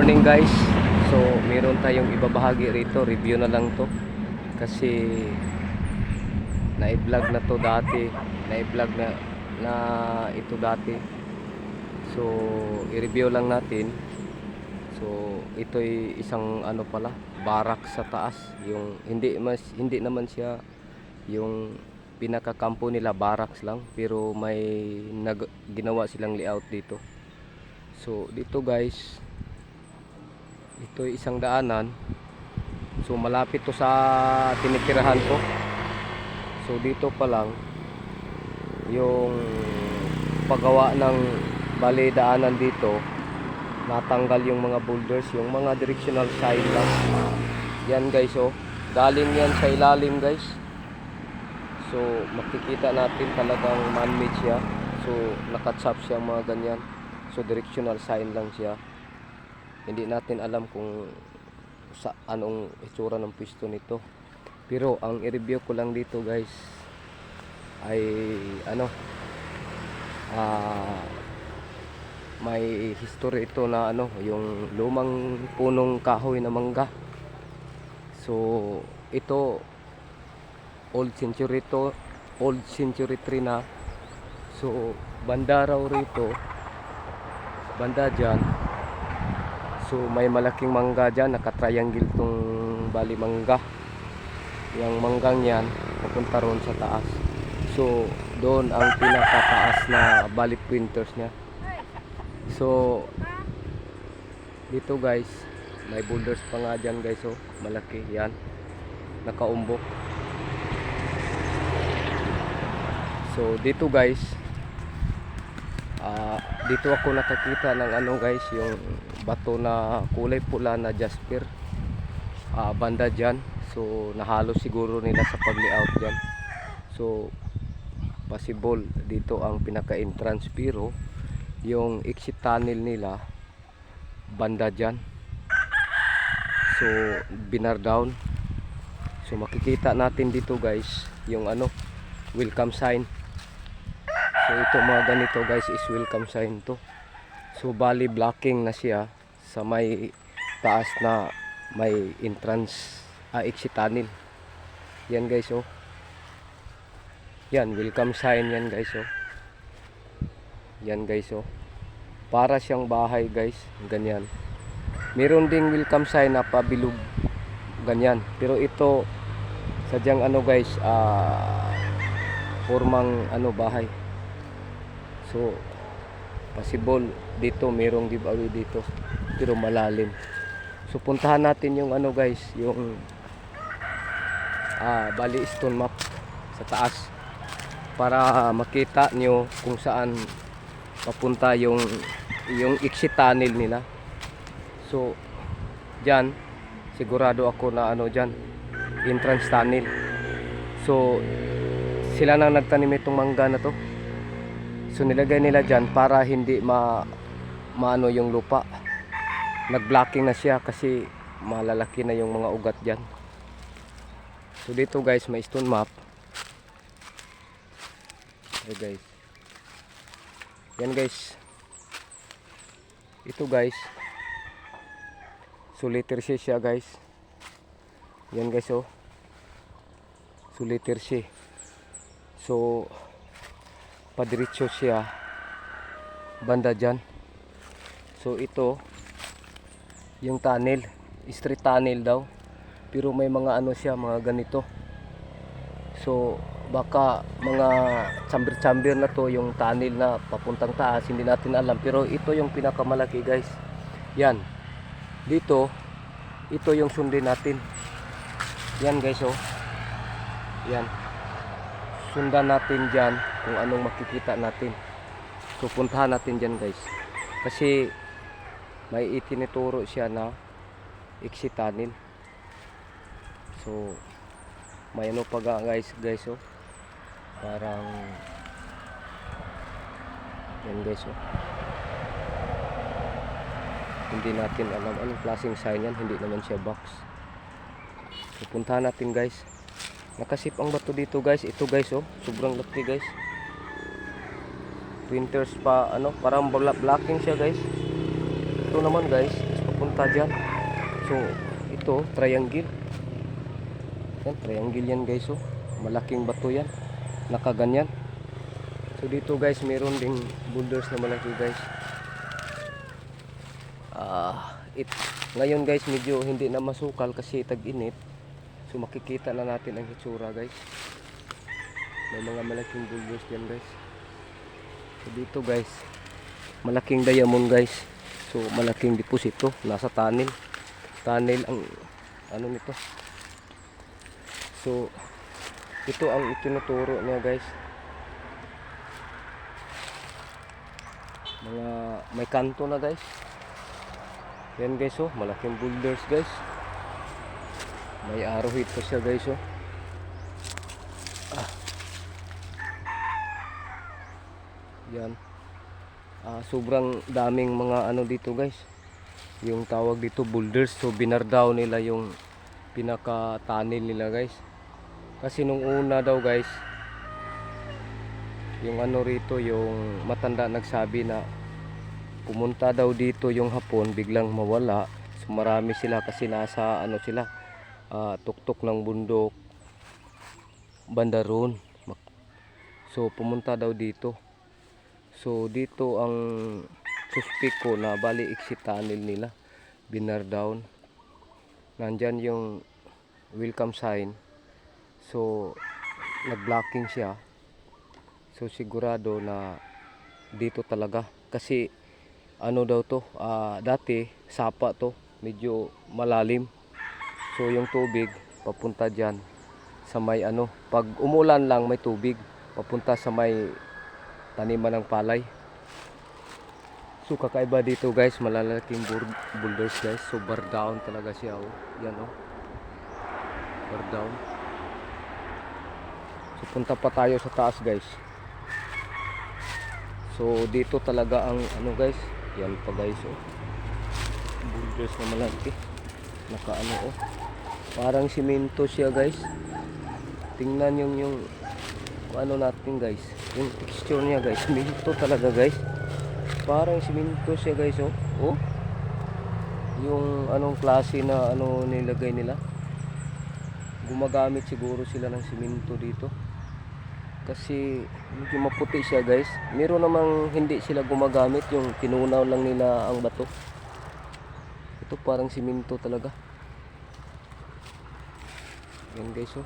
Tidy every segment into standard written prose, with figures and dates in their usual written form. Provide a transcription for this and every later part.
morning guys. So meron tayong ibabahagi rito, review na lang to. Kasi na-vlog na to dati, na-vlog na ito dati. So i-review lang natin. So ito'y isang ano pala, barak sa taas. Yung hindi naman siya yung pinakakampo nila, barracks lang, pero may ginawa silang layout dito. So dito guys, ito ay isang daanan. So malapit to sa tinitirahan ko. So dito pa lang yung paggawa ng bali daanan dito, natanggal yung mga boulders, yung mga directional sign lang. Yan guys, oh, galing yan sa ilalim guys. So makikita natin talagang man-made siya. So nakatsap siya mga ganyan. So directional sign lang siya. Hindi natin alam kung sa anong itsura ng pwesto nito. Pero ang i-review ko lang dito guys ay ano, may history ito na ano, yung lumang punong kahoy na mangga. So ito old century to, old century tree na. So banda raw rito, banda dyan. So may malaking mangga dyan, naka-triangle tong bali mangga. Yung manggang yan papunta ron sa taas. So doon ang pinakataas na bali pointers niya. So dito guys, may boulders pa nga dyan guys, oh, malaki yan, nakaumbok. So dito guys, dito ako nakakita ng ano guys, yung bato na kulay pula na jasper, banda dyan. So nahalo siguro nila sa pag-layout dyan. So possible dito ang pinaka-entrance, pero yung exit tunnel nila banda dyan. So binar down. So makikita natin dito guys yung ano, welcome sign. So ito mga ganito guys is welcome sign to. So bali blocking na siya sa may taas na may entrance, exit tunnel. Yan guys, oh. Yan welcome sign yan guys, oh. Yan guys, oh. Para siyang bahay guys, ganyan. Meron ding welcome sign na pabilog ganyan. Pero ito sadyang ano guys, formang ano, bahay. So possible dito merong giveaway dito, pero malalim. So puntahan natin yung ano guys, yung bali stone map sa taas, para makita nyo kung saan papunta yung exit tunnel nila. So dyan sigurado ako na ano dyan, entrance tunnel. So sila nang nagtanim itong mangga na to. So nilagay nila dyan para hindi maano yung lupa. Nag-blocking na siya kasi malalaki na yung mga ugat dyan. So dito guys, may stone map. Okay guys. Yan guys. Ito guys. So letter C siya guys. Yan guys, oh. So letter C. So padiretso siya banda dyan. So ito yung tunnel, street tunnel daw, pero may mga ano siya, mga ganito. So baka mga chamber na to yung tunnel na papuntang taas, hindi natin alam. Pero ito yung pinakamalaki guys. Yan dito, ito yung sundin natin. Yan guys, oh. Yan, sundan natin dyan kung anong makikita natin. So puntahan natin dyan guys, kasi may itinuturo siya na exit tunnel. So may ano pa guys, oh, parang yan guys, oh. Hindi natin alam anong klaseng sign yan, hindi naman siya box. So puntahan natin guys. Nakasip ang bato dito guys. Ito guys, oh, sobrang laki guys. Winters pa ano, parang blocking siya guys. Ito naman guys, papunta dyan. So ito triangle yan, triangle yan guys. So malaking bato yan, nakaganyan. So dito guys meron ding boulders na malaki guys. Ngayon guys medyo hindi na masukal kasi tag-init. So makikita na natin ang hitsura guys. May mga malaking boulders dyan guys. So dito guys malaking diamond guys. So malaking deposito, nasa tunnel ang ano nito. So ito ang itinuturo niya guys. Mga may kanto na guys. Yan guys, oh, malaking boulders guys. May arrowhead pa siya guys, oh. Yan. Sobrang daming mga ano dito guys. Yung tawag dito boulders. So binardaw nila yung pinaka-tunnel nila guys. Kasi nung una daw guys, yung ano rito, yung matanda nagsabi na pumunta daw dito yung hapon, biglang mawala. So marami sila kasi nasa ano sila, tuktok ng bundok banda roon. So pumunta daw dito. So dito ang suspect ko na bali exit tunnel nila, binar down. Nandyan yung welcome sign. So nag-blocking siya. So sigurado na dito talaga kasi ano daw to, dati sapa to, medyo malalim. So yung tubig papunta diyan sa may ano, pag umulan lang may tubig papunta sa may taniman ng palay. So kakaiba dito guys, malalaking boulders guys. So bar down talaga siya, oh. Yan, oh. Bar down. So punta pa tayo sa taas guys. So dito talaga ang ano guys, yan pa guys, oh. Boulders na malaki. Naka ano, oh. Parang simento siya guys. Tingnan yung ano natin guys. Yung texture niya guys, simento talaga guys. Parang simento siya guys, oh. Oh. Yung anong klase na ano nilagay nila. Gumagamit siguro sila ng simento dito. Kasi medyo maputi siya guys. Meron namang hindi sila gumagamit, yung tinunaw lang nila ang bato. Ito parang simento talaga. Yan guys, oh.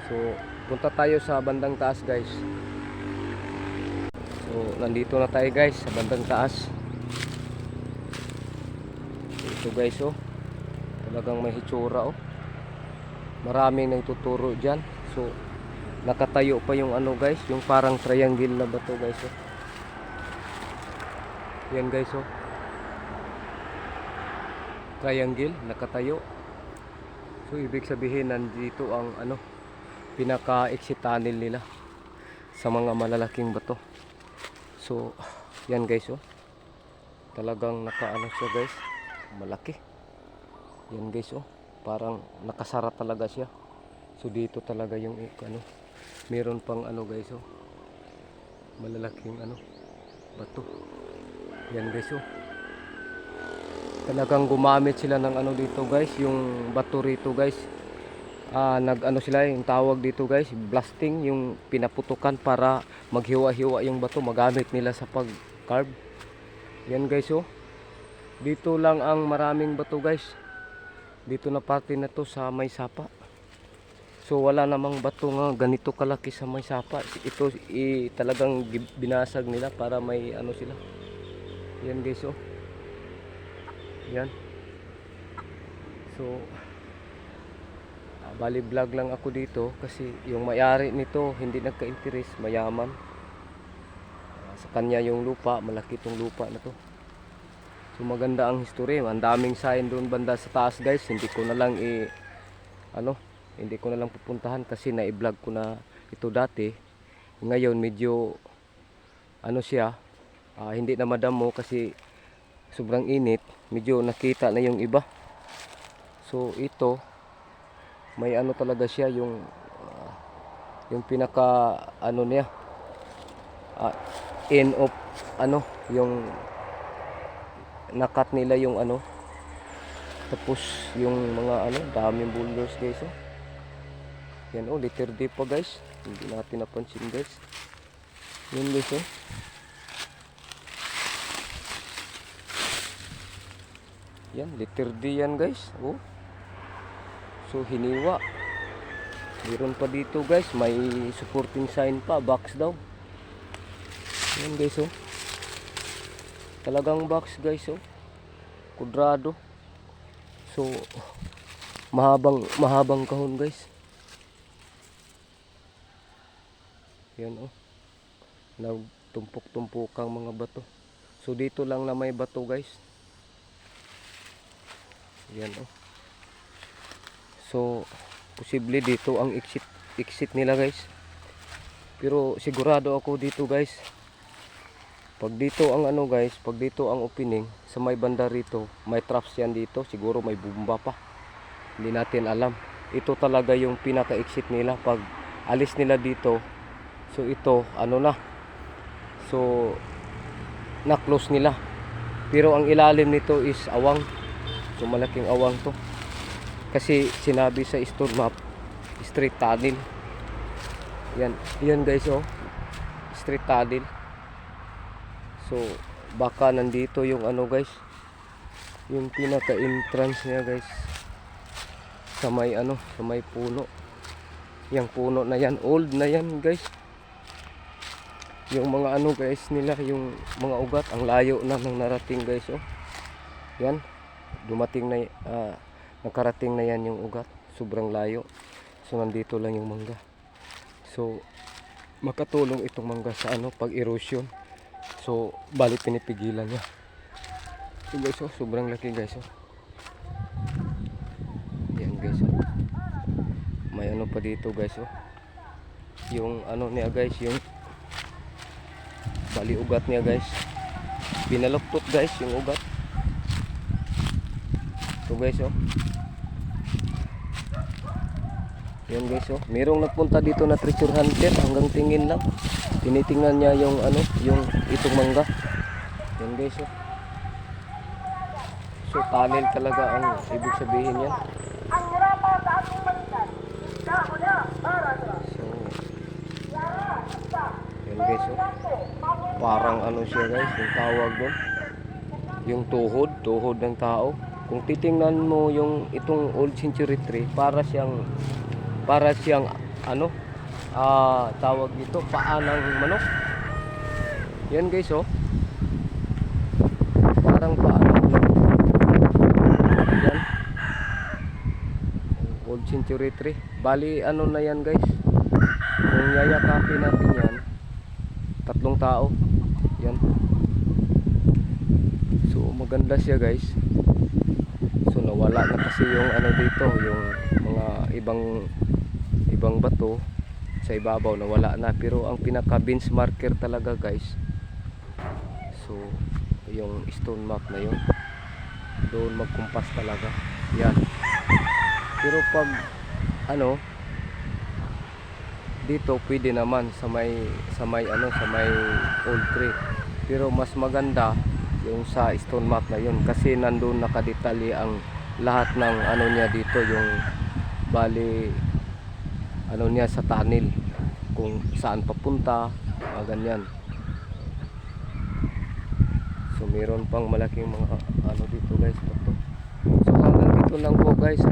So punta tayo sa bandang taas guys. So nandito na tayo guys sa bandang taas. Ito guys, oh. Talagang may hitsura, oh. Maraming nagtuturo dyan. So nakatayo pa yung ano guys, yung parang triangle na bato guys, oh. Yan guys, oh. Triangle, nakatayo. So ibig sabihin nandito ang ano, pinaka-exit tunnel nila sa mga malalaking bato. So yan guys, oh. Talagang nakaano siya guys, malaki. Yan guys, oh. Parang nakasara talaga siya. So dito talaga yung ano, meron pang ano guys, oh. Malalaking ano, bato. Yan guys, oh. Talagang gumamit sila ng ano dito guys, yung bato rito guys. Nag ano sila, yung tawag dito guys, blasting, yung pinaputukan para maghiwa-hiwa yung bato, magamit nila sa pag-carve. Yan guys, oh. Dito lang ang maraming bato guys. Dito na parte na to sa may sapa. So wala namang bato nga ganito kalaki sa may sapa. Ito talagang binasag nila para may ano sila. Yan guys, oh. Yan. So bali vlog lang ako dito kasi yung may-ari nito hindi nagka-interest, mayaman. Sa kanya yung lupa, malaki tong lupa na to. So maganda ang history, ang daming sign doon banda sa taas guys. Hindi ko na lang hindi ko na lang pupuntahan kasi na-i-vlog ko na ito dati. Ngayon medyo ano siya, hindi na madamo kasi sobrang init, medyo nakita na yung iba. So ito may ano talaga siya, yung pinaka ano niya, ah, end of ano, yung nakat nila yung ano, tapos yung mga ano, daming boulders guys oh. Yan oh, letter D pa guys, hindi natin napansin guys. Yan guys oh. Yan, letter D yan guys oh. So hiniwa. Meron pa dito guys, may supporting sign pa, box daw. Yan guys oh. Talagang box guys oh. Kudrado. So mahabang kahon guys. Yan oh. Nagtumpok-tumpokang mga bato. So dito lang na may bato guys. Yan oh. So posible dito ang exit nila guys. Pero sigurado ako dito guys. Pag dito ang ano guys, pag dito ang opening sa may banda rito, may traps yan dito, siguro may bomba pa. Hindi natin alam. Ito talaga yung pinaka-exit nila pag alis nila dito. So ito ano na. So na-close nila. Pero ang ilalim nito is awang. So malaking awang to. Kasi sinabi sa store map, street tunnel. Yan guys oh. Street tunnel. So baka nandito yung ano guys, yung pinaka entrance niya guys, sa may ano, sa may puno. Yang puno na yan, old na yan guys. Yung mga ano guys nila, yung mga ugat, ang layo na nang narating guys oh. Yan, dumating na nakarating na yan yung ugat, sobrang layo. So nandito lang yung mangga. So makatulong itong mangga sa ano, pag erosion. So balik pinipigilan niya. So guys oh, sobrang laki guys oh. Yan guys oh. May ano pa dito guys oh. Yung ano niya guys, yung bali ugat niya guys. Binaluktot guys yung ugat. So guys oh. Yan guys oh. Merong nagpunta dito na treasure hunter, hanggang tingin lang. Tinitingnan niya yung ano, yung itong mangga. Yan guys oh. So tunnel talaga ang ibig sabihin niya. So yan guys oh. Parang ano siya guys, yung tawag doon. Yung tuhod ng tao. Kung titingnan mo yung itong old century tree, para siyang ano, tawag dito, paa ng manok. Yan guys oh. Parang paa ng manok. Yan. Old century tree. Bali ano na yan guys. Kung yayakapin natin yan, 3 tao. Yan. So maganda siya guys. So nawala na kasi yung ano dito, yung mga ibang bato sa ibabaw, nawala na. Pero ang pinaka bench marker talaga guys, so yung stone map na yun, doon magkumpas talaga yan. Pero pag ano dito pwede naman sa may old tree, pero mas maganda yung sa stone map na yun kasi nandun nakadetalye ang lahat ng ano niya dito, yung bali ano niya sa tunnel, kung saan papunta, ganyan. So meron pang malaking mga ano dito guys. So hanggang dito lang po guys.